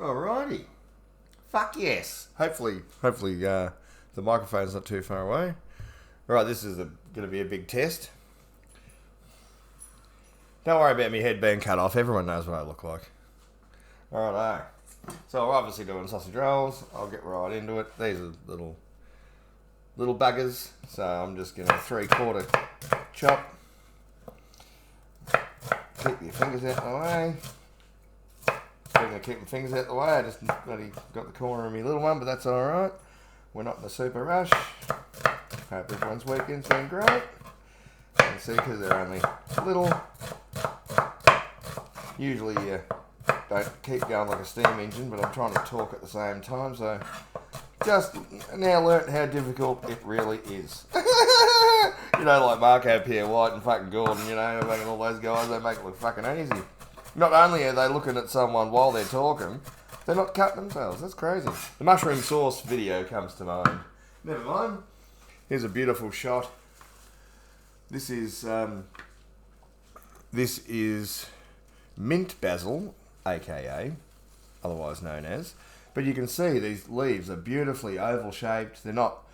Alrighty. Fuck yes. Hopefully, the microphone's not too far away. Alright, this is going to be a big test. Don't worry about my head being cut off. Everyone knows what I look like. Alright, so we're obviously doing sausage rolls. I'll get right into it. These are little buggers. So I'm just going to 3/4 chop. Keep your fingers out of the way. I'm going to keep my fingers out of the way. I just bloody got the corner of my little one, but that's alright. We're not in a super rush. Hope everyone's weekend's been great. You can see because they're only little. Usually you don't keep going like a steam engine, but I'm trying to talk at the same time, so just now learnt how difficult it really is. You know, like Marco Pierre White and fucking Gordon, you know, making all those guys, they make it look fucking easy. Not only are they looking at someone while they're talking, they're not cutting themselves. That's crazy. The mushroom sauce video comes to mind. Never mind. Here's a beautiful shot. This is mint basil, aka, otherwise known as. But you can see these leaves are beautifully oval shaped. They're not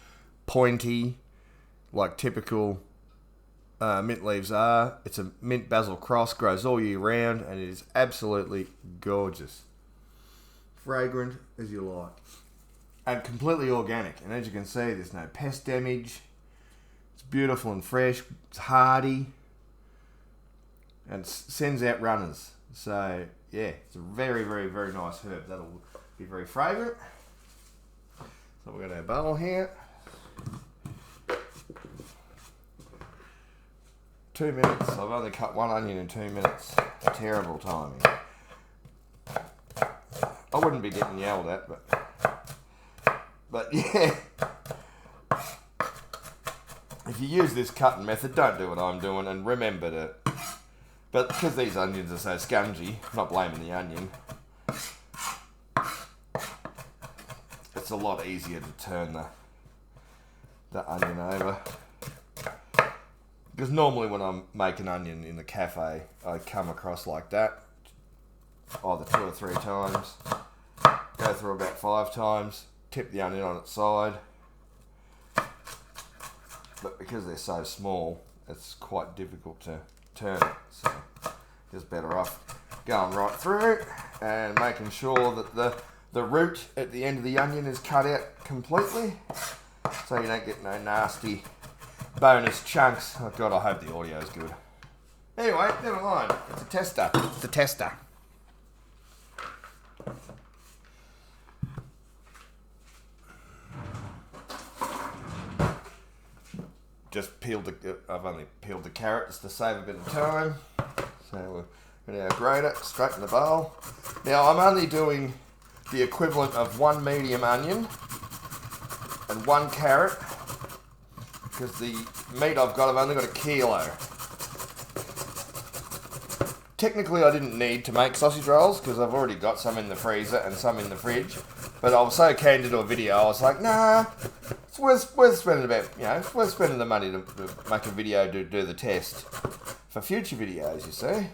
pointy like typical mint leaves are. It's a mint basil cross, grows all year round, and it is absolutely gorgeous. Fragrant as you like. And completely organic. And as you can see, there's no pest damage. It's beautiful and fresh. It's hardy. And sends out runners. So, yeah, it's a very, very, very nice herb. That'll be very fragrant. So we've got our bowl here. 2 minutes. I've only cut one onion in 2 minutes. Terrible timing. I wouldn't be getting yelled at, but yeah. If you use this cutting method, don't do what I'm doing, and remember to. But because these onions are so scungy, I'm not blaming the onion. It's a lot easier to turn the onion over. Because normally when I'm making onion in the cafe, I come across like that. Either 2 or 3 times. Go through about 5 times. Tip the onion on its side. But because they're so small, it's quite difficult to turn it. So just better off going right through and making sure that the root at the end of the onion is cut out completely. So you don't get no nasty bonus chunks. Oh God, I hope the audio is good. Anyway, never mind. It's a tester. It's a tester. Just I've only peeled the carrot just to save a bit of time. So we're going to grate it straight in the bowl. Now I'm only doing the equivalent of 1 medium onion and 1 carrot, because the meat I've only got 1 kilo. Technically I didn't need to make sausage rolls because I've already got some in the freezer and some in the fridge, but I was so keen to do a video, I was like, nah, it's worth spending it's worth spending the money to make a video to do the test for future videos, you see.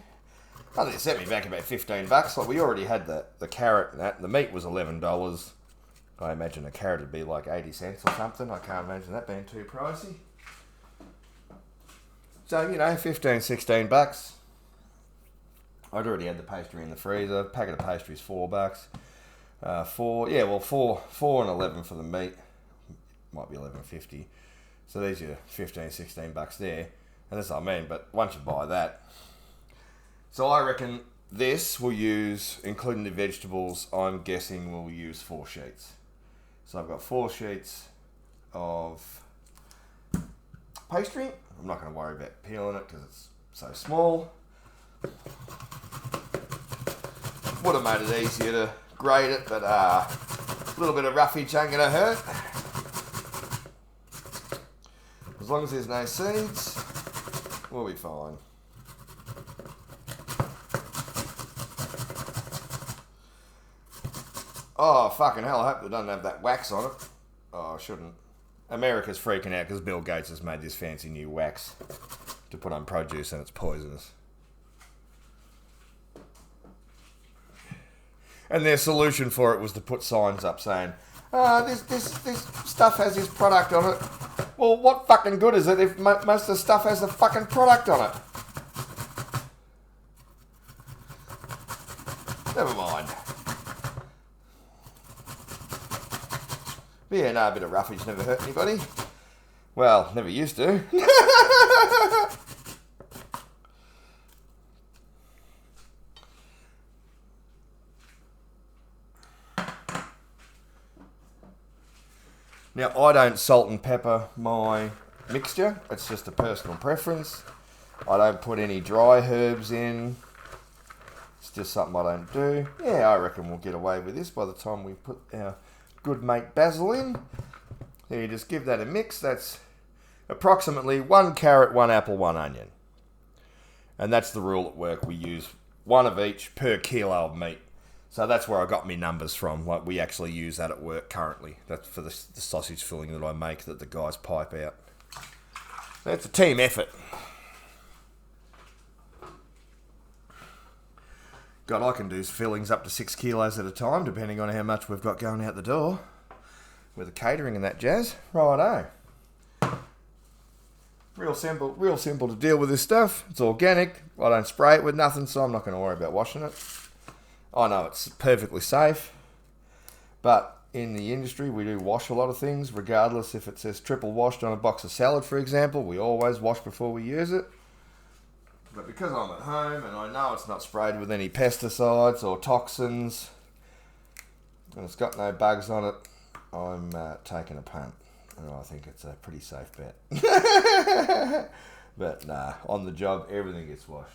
I think it set me back about $15. Like, we already had the carrot and that, and the meat was $11. I imagine a carrot would be like 80 cents or something. I can't imagine that being too pricey. So, $15-16. I'd already had the pastry in the freezer. A packet of pastry is $4. 4 and 11 for the meat. Might be $11.50. So these are $15-16 there. And that's what I mean, but once you buy that. So I reckon this will use, including the vegetables, I'm guessing we'll use 4 sheets. So I've got 4 sheets of pastry. I'm not going to worry about peeling it because it's so small. Would have made it easier to grate it, but a little bit of roughage ain't going to hurt. As long as there's no seeds, we'll be fine. Oh, fucking hell, I hope it doesn't have that wax on it. Oh, I shouldn't. America's freaking out because Bill Gates has made this fancy new wax to put on produce and it's poisonous. And their solution for it was to put signs up saying, this stuff has this product on it. Well, what fucking good is it if most of the stuff has the fucking product on it? Never mind. But yeah, no, a bit of roughage never hurt anybody. Well, never used to. Now, I don't salt and pepper my mixture. It's just a personal preference. I don't put any dry herbs in. It's just something I don't do. Yeah, I reckon we'll get away with this by the time we put our good mate basil in. So you just give that a mix. That's approximately 1 carrot, 1 apple, 1 onion. And that's the rule at work. We use 1 of each per kilo of meat. So that's where I got my numbers from. Like, we actually use that at work currently. That's for the sausage filling that I make that the guys pipe out. That's a team effort. God, I can do fillings up to 6 kilos at a time, depending on how much we've got going out the door. With the catering and that jazz. Righto. Real simple to deal with this stuff. It's organic. I don't spray it with nothing, so I'm not going to worry about washing it. I know it's perfectly safe, but in the industry we do wash a lot of things, regardless if it says triple washed on a box of salad, for example. We always wash before we use it. But because I'm at home and I know it's not sprayed with any pesticides or toxins, and it's got no bugs on it, I'm taking a punt. And I think it's a pretty safe bet. But nah, on the job, everything gets washed.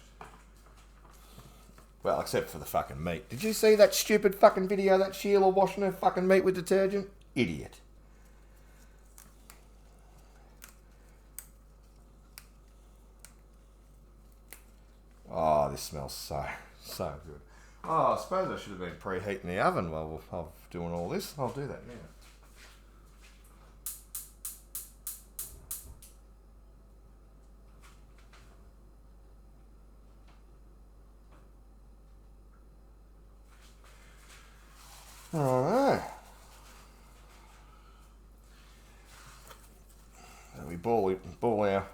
Well, except for the fucking meat. Did you see that stupid fucking video, that Sheila washing her fucking meat with detergent? Idiot. Oh, this smells so good. Oh, I suppose I should have been preheating the oven while I'm doing all this. I'll do that now. Alright. So we boil our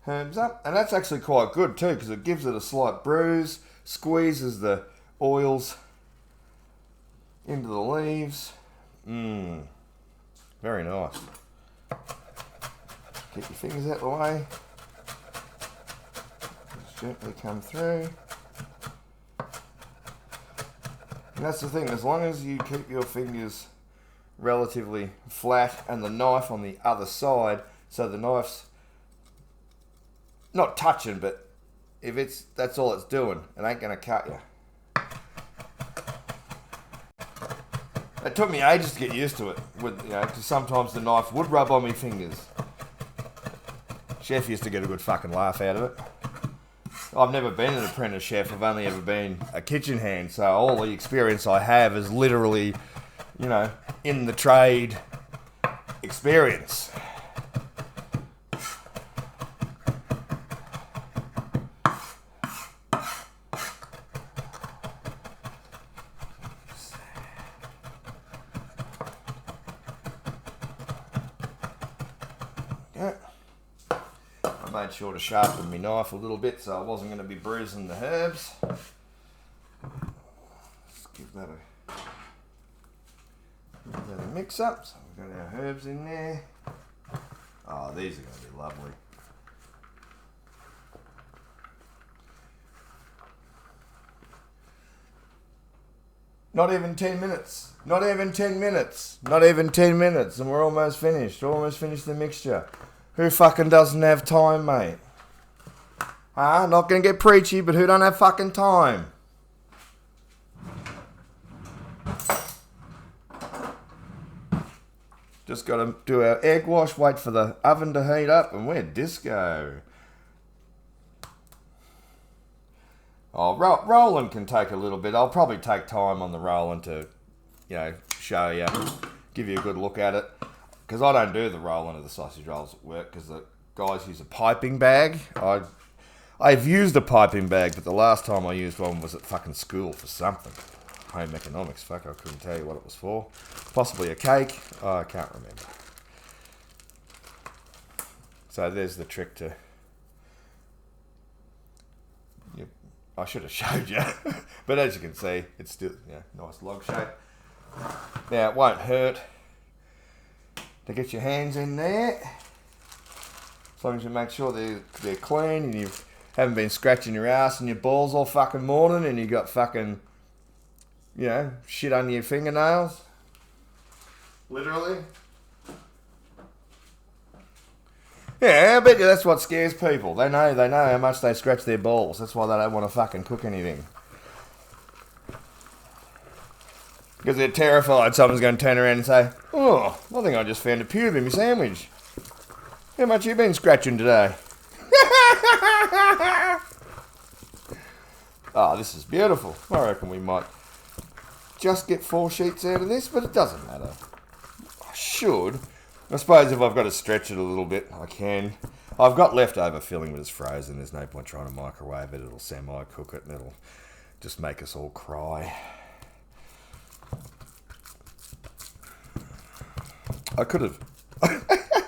herbs up, and that's actually quite good too, because it gives it a slight bruise, squeezes the oils into the leaves. Very nice. Get your fingers out of the way. Just gently come through. And that's the thing, as long as you keep your fingers relatively flat and the knife on the other side, so the knife's not touching, but if that's all it's doing, it ain't going to cut you. It took me ages to get used to it, because sometimes the knife would rub on my fingers. Chef used to get a good fucking laugh out of it. I've never been an apprentice chef. I've only ever been a kitchen hand. So all the experience I have is literally, in the trade experience. Yeah. I made sure to sharpen my knife a little bit so I wasn't going to be bruising the herbs. Let's give that a mix up. So we've got our herbs in there. Oh, these are going to be lovely. Not even 10 minutes. Not even 10 minutes. Not even 10 minutes. And we're almost finished. Almost finished the mixture. Who fucking doesn't have time, mate? Not going to get preachy, but who don't have fucking time? Just got to do our egg wash, wait for the oven to heat up, and we're disco. Oh, rolling can take a little bit. I'll probably take time on the rolling to, show you, give you a good look at it. Because I don't do the rolling of the sausage rolls at work because the guys use a piping bag. I've used a piping bag, but the last time I used one was at fucking school for something. home economics. Fuck, I couldn't tell you what it was for. Possibly a cake. Oh, I can't remember. So there's the trick to... I should have showed you. But as you can see, it's still nice log shape. Now, it won't hurt to get your hands in there. As long as you make sure they're clean and you haven't been scratching your ass and your balls all fucking morning and you got fucking, shit under your fingernails. Literally. Yeah, I bet you that's what scares people. They know how much they scratch their balls. That's why they don't want to fucking cook anything. Because they're terrified someone's going to turn around and say, "Oh, I think I just found a pube in my sandwich. How much you been scratching today?" Oh, this is beautiful. I reckon we might just get 4 sheets out of this, but it doesn't matter. I should. I suppose if I've got to stretch it a little bit, I can. I've got leftover filling, but it's frozen. There's no point trying to microwave it. It'll semi-cook it, and it'll just make us all cry. I could have...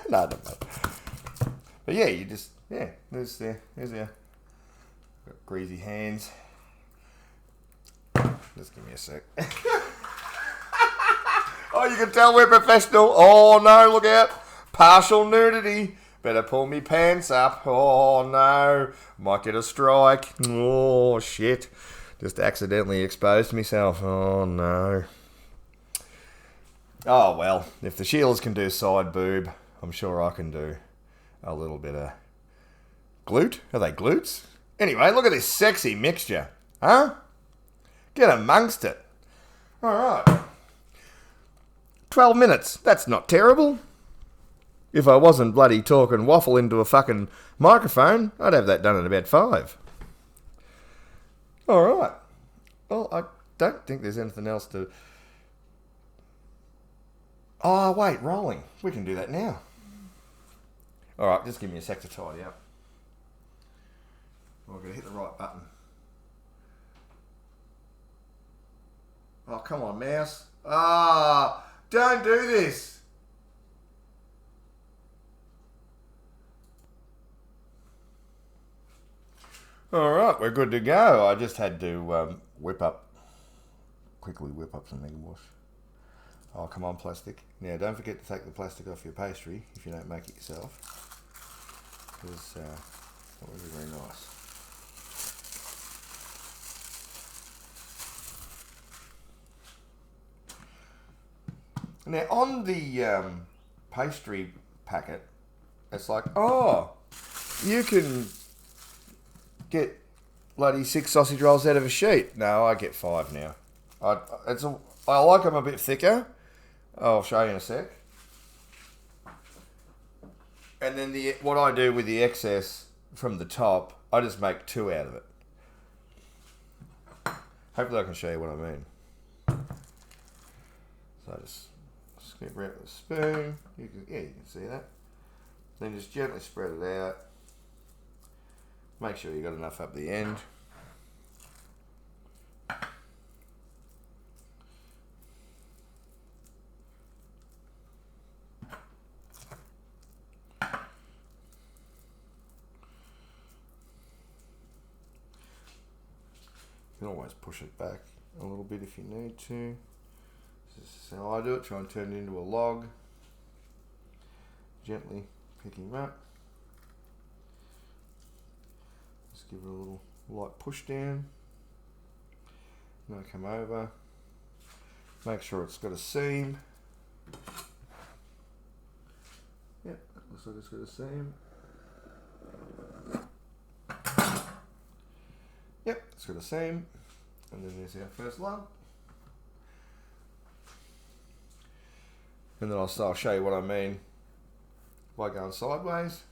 No, I don't know. But yeah, you just... Yeah, there's our... Got greasy hands. Just give me a sec. Oh, you can tell we're professional. Oh, no, look out. Partial nudity. Better pull me pants up. Oh, no. Might get a strike. Oh, shit. Just accidentally exposed myself. Oh, no. Oh, well. If the Sheilas can do side boob, I'm sure I can do a little bit of glute. Are they glutes? Anyway, look at this sexy mixture. Huh? Get amongst it. All right. 12 minutes. That's not terrible. If I wasn't bloody talking waffle into a fucking microphone, I'd have that done in about 5. All right. Well, I don't think there's anything else to... Oh, wait, rolling. We can do that now. All right, just give me a sec to tidy up. I've got to hit the right button. Oh, come on, mouse. Ah, don't do this. All right, we're good to go. I just had to quickly whip up some egg wash. Oh, come on, plastic. Now, don't forget to take the plastic off your pastry if you don't make it yourself. Because that would be very nice. Now, on the pastry packet, it's like, oh, you can get bloody 6 sausage rolls out of a sheet. No, I get 5 now. I like them a bit thicker. I'll show you in a sec. And then what I do with the excess from the top, I just make 2 out of it. Hopefully I can show you what I mean. So I just scoop around with a spoon. You can see that. Then just gently spread it out. Make sure you got enough up the end. You can always push it back a little bit if you need to. This is how I do it. Try and turn it into a log. Gently picking up. Just give it a little light push down. Now come over. Make sure it's got a seam. Yep, looks like it's got a seam. Yep, it's got a seam. And then there's our first lug. And then I'll show you what I mean by going sideways.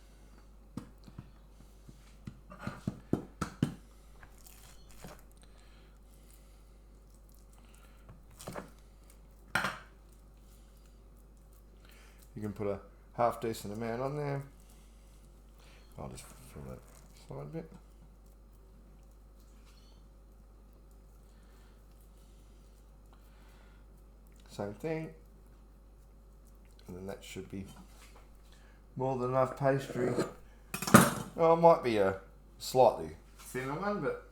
You can put a half decent amount on there. I'll just fill that side bit. same thing. And then that should be more than enough pastry. Well, it might be a slightly thinner one, but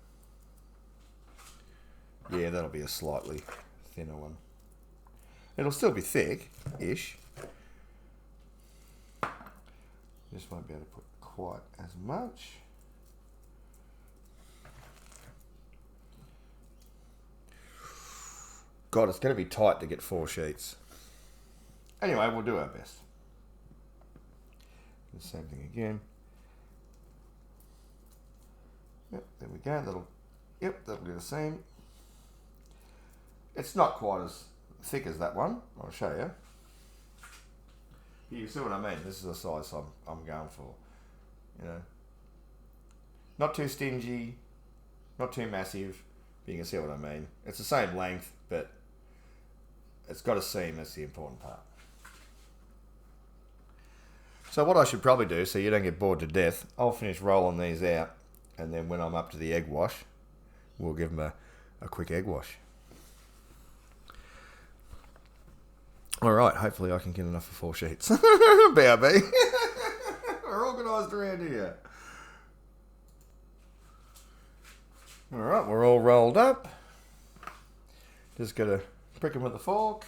yeah, that'll be a slightly thinner one. It'll still be thick-ish. Just won't be able to put quite as much. God, it's going to be tight to get 4 sheets. Anyway, we'll do our best. The same thing again. Yep, there we go. That'll do the same. It's not quite as thick as that one. I'll show you. You see what I mean? This is the size I'm going for. You know, not too stingy, not too massive. But you can see what I mean. It's the same length, but it's got a seam. That's the important part. So what I should probably do, so you don't get bored to death, I'll finish rolling these out, and then when I'm up to the egg wash, we'll give them a quick egg wash. Alright, hopefully I can get enough for 4 sheets. BRB. We're organised around here. Alright, we're all rolled up. Just got to prick them with a fork.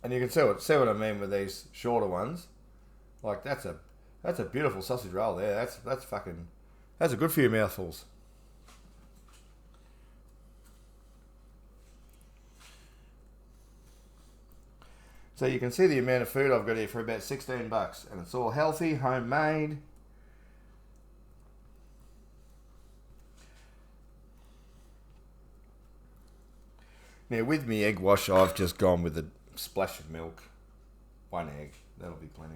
And you can see what I mean with these shorter ones. Like that's a beautiful sausage roll there. That's a good few mouthfuls. So you can see the amount of food I've got here for about $16, and it's all healthy, homemade. Now with me egg wash, I've just gone with a splash of milk, 1 egg. That'll be plenty.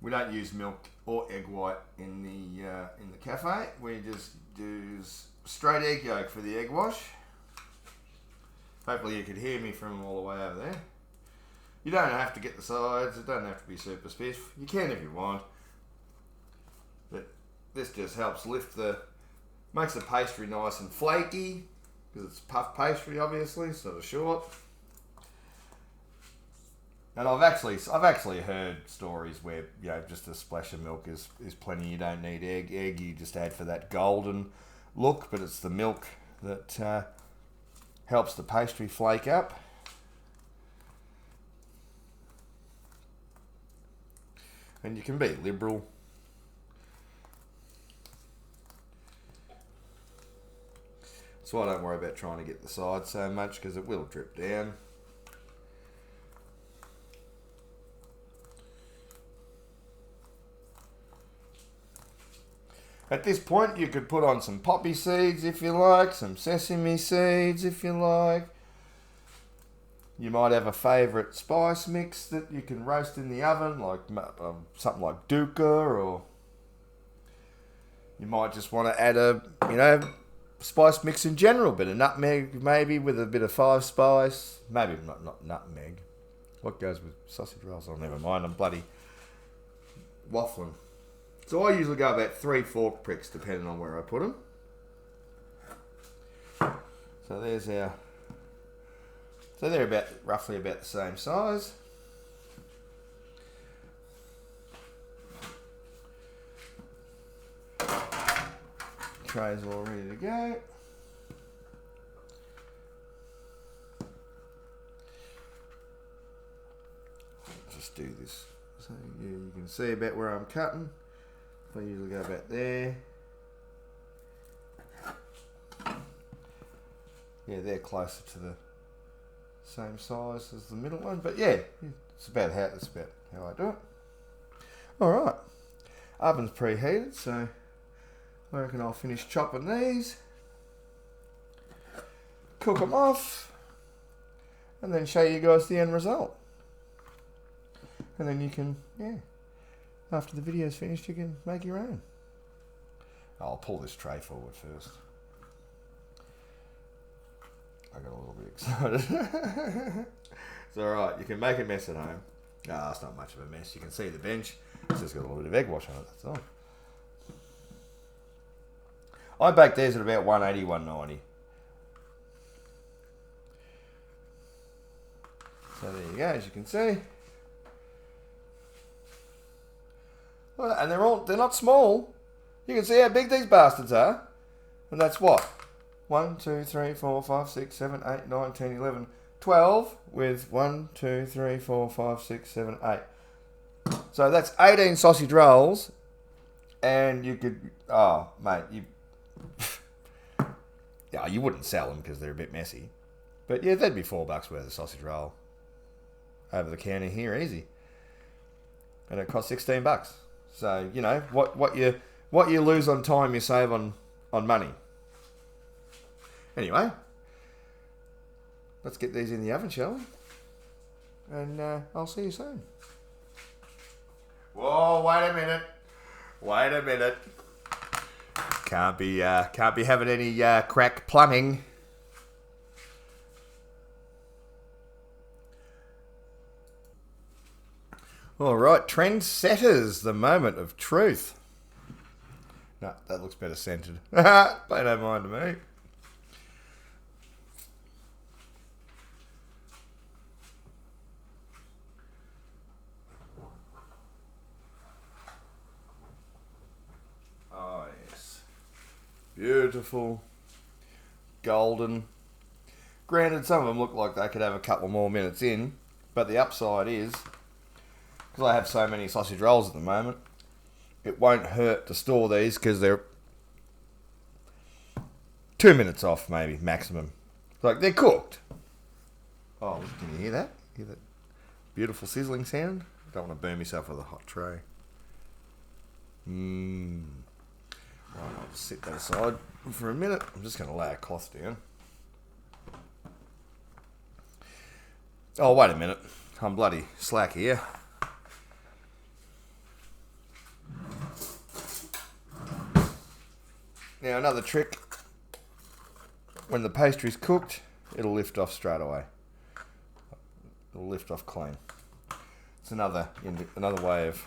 We don't use milk or egg white in the cafe. We just do straight egg yolk for the egg wash. Hopefully you could hear me from all the way over there. You don't have to get the sides. It doesn't have to be super spiff. You can if you want. But this just helps makes the pastry nice and flaky, because it's puff pastry obviously, sort of short. And I've actually heard stories where, you know, just a splash of milk is plenty. You don't need egg. Egg you just add for that golden look, but it's the milk that helps the pastry flake up. And you can be liberal. So I don't worry about trying to get the sides so much, because it will drip down. At this point, you could put on some poppy seeds if you like, some sesame seeds if you like. You might have a favourite spice mix that you can roast in the oven, like something like Duca, or you might just want to add a, spice mix in general, bit of nutmeg maybe with a bit of 5 spice, maybe not nutmeg. What goes with sausage rolls? Oh, never mind, I'm bloody waffling. So I usually go about 3 fork pricks depending on where I put them. So there's our. So they're roughly about the same size. Tray's all ready to go. Just do this so you can see about where I'm cutting. I usually go about there. Yeah, they're closer to the same size as the middle one, but yeah, that's about how I do it. All right, oven's preheated, so I reckon I'll finish chopping these, cook them off, and then show you guys the end result. And then you can, after the video's finished, you can make your own. I'll pull this tray forward first. I got a little bit excited. It's alright. You can make a mess at home. Ah, it's not much of a mess. You can see the bench. It's just got a little bit of egg wash on it, that's all. I baked theirs at about 180, 190. So there you go, as you can see. Well, and they're not small. You can see how big these bastards are. And that's what? 1, 2, 3, 4, 5, 6, 7, 8, 9, 10, 11, 12 with 1, 2, 3, 4, 5, 6, 7, 8. So that's 18 sausage rolls. And you could, oh, mate, yeah, you wouldn't sell them because they're a bit messy. But yeah, that'd be $4 worth of sausage roll over the counter here, easy. And it costs $16. So, you know, what you lose on time, you save on money. Anyway, let's get these in the oven, shall we? And I'll see you soon. Whoa, wait a minute. Wait a minute. Can't be having any crack plumbing. All right, trendsetters, the moment of truth. No, that looks better centered. Pay no mind to me. Oh, yes. Beautiful. Golden. Granted, some of them look like they could have a couple more minutes in, but the upside is, because I have so many sausage rolls at the moment, it won't hurt to store these because they're 2 minutes off, maybe, maximum. Like, they're cooked. Oh, can you hear that? Hear that beautiful sizzling sound? Don't want to burn myself with a hot tray. Right, I'll just sit that aside for a minute. I'm just going to lay a cloth down. Oh, wait a minute. I'm bloody slack here. Now, another trick, when the pastry's cooked, it'll lift off straight away. It'll lift off clean. It's another way of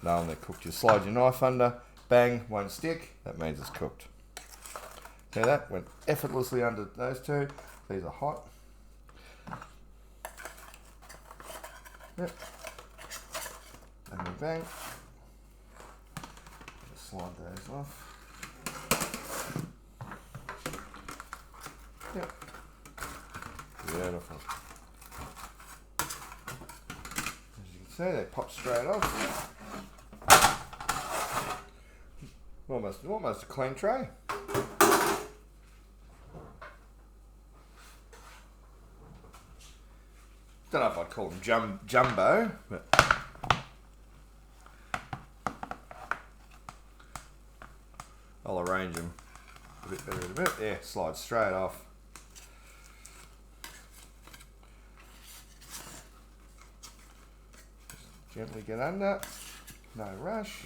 knowing they're cooked. You slide your knife under, bang, won't stick, that means it's cooked. See that? Went effortlessly under those two. These are hot. Yep. And then bang. Just slide those off. Yep. Beautiful. As you can see, they pop straight off. Almost a clean tray. Don't know if I'd call them jumbo, but I'll arrange them a bit better in a bit. Yeah, slide straight off. Gently get under, no rush.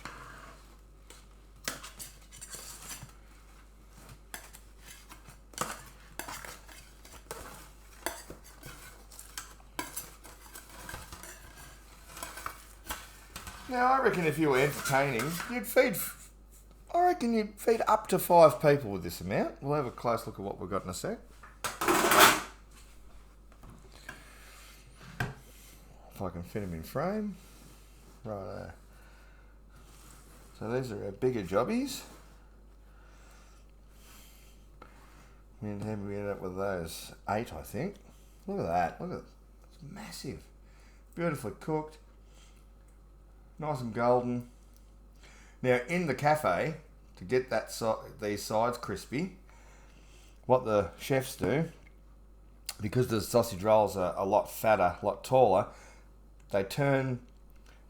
Now I reckon if you were entertaining, I reckon you'd feed up to 5 people with this amount. We'll have a close look at what we've got in a sec. If I can fit them in frame. Right there. So these are our bigger jobbies. And then we end up with those 8, I think. Look at that. Look at it. It's massive. Beautifully cooked. Nice and golden. Now in the cafe, to get these sides crispy, what the chefs do, because the sausage rolls are a lot fatter, a lot taller, they turn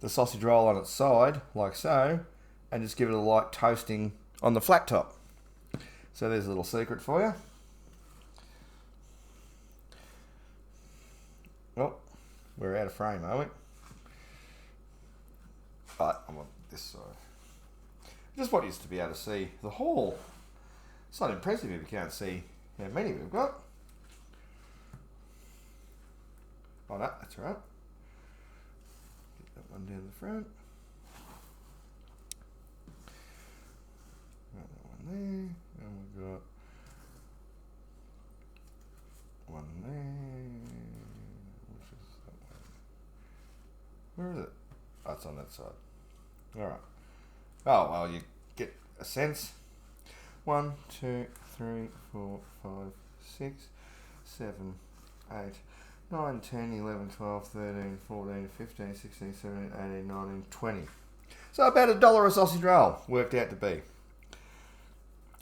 the sausage roll on its side, like so, and just give it a light toasting on the flat top. So there's a little secret for you. Oh, we're out of frame, are we? But I'm on this side. Just want you to be able to see the haul. It's not impressive if you can't see how many we've got. Oh no, that's all right. Get that one down the front. Got that one there. And we've got one there. Which is that one? Where is it? Oh, it's on that side. Alright. Oh, well, you get a sense. 1, 2, 3, 4, 5, 6, 7, 8, 9, 10, 11, 12, 13, 14, 15, 16, 17, 18, 19, 20. So about $1 a sausage roll worked out to be.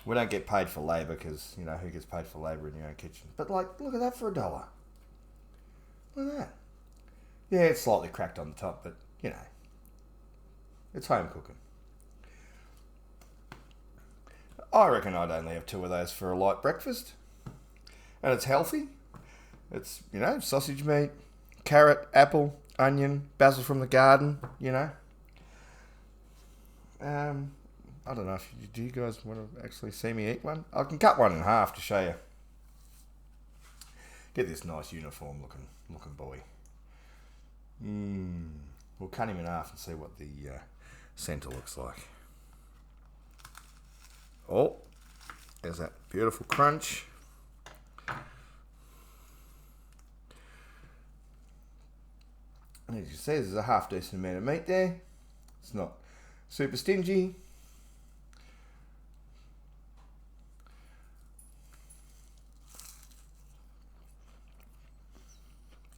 We don't get paid for labour because, you know, who gets paid for labour in your own kitchen? But, like, look at that for $1. Look at that. Yeah, it's slightly cracked on the top, but, you know, it's home cooking. I reckon I'd only have 2 of those for a light breakfast. And it's healthy. It's, you know, sausage meat, carrot, apple, onion, basil from the garden, you know. I don't know if do you guys want to actually see me eat one? I can cut one in half to show you. Get this nice uniform looking boy. We'll cut him in half and see what the centre looks like. Oh, there's that beautiful crunch. And as you see, there's a half decent amount of meat there. It's not super stingy.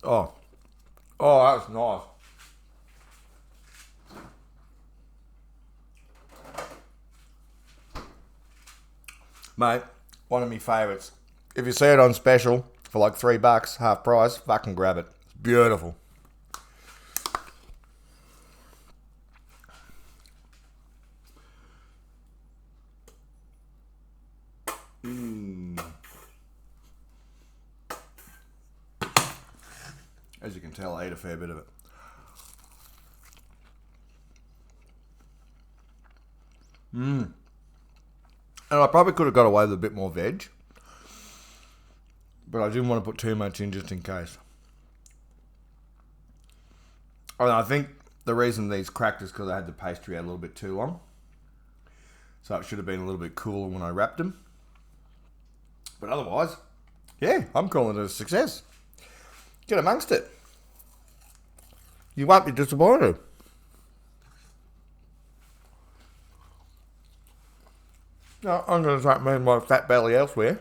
Oh, that's nice. Mate, one of my favourites. If you see it on special for like $3, half price, fucking grab it. It's beautiful. As you can tell, I ate a fair bit of it. And I probably could have got away with a bit more veg, but I didn't want to put too much in just in case. And I think the reason these cracked is because I had the pastry out a little bit too long. So it should have been a little bit cooler when I wrapped them. But otherwise, yeah, I'm calling it a success. Get amongst it. You won't be disappointed. No, I'm going to take me and my fat belly elsewhere.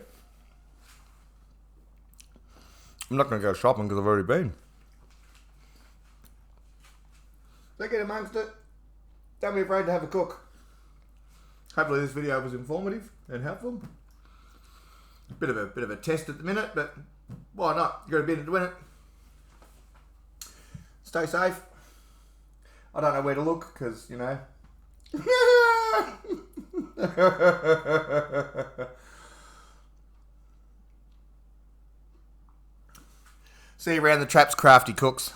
I'm not going to go shopping because I've already been. So get amongst it. Don't be afraid to have a cook. Hopefully this video was informative and helpful. Bit of a test at the minute, but why not? You got a bit into it. Stay safe. I don't know where to look because, you know. See you around the traps, crafty cooks.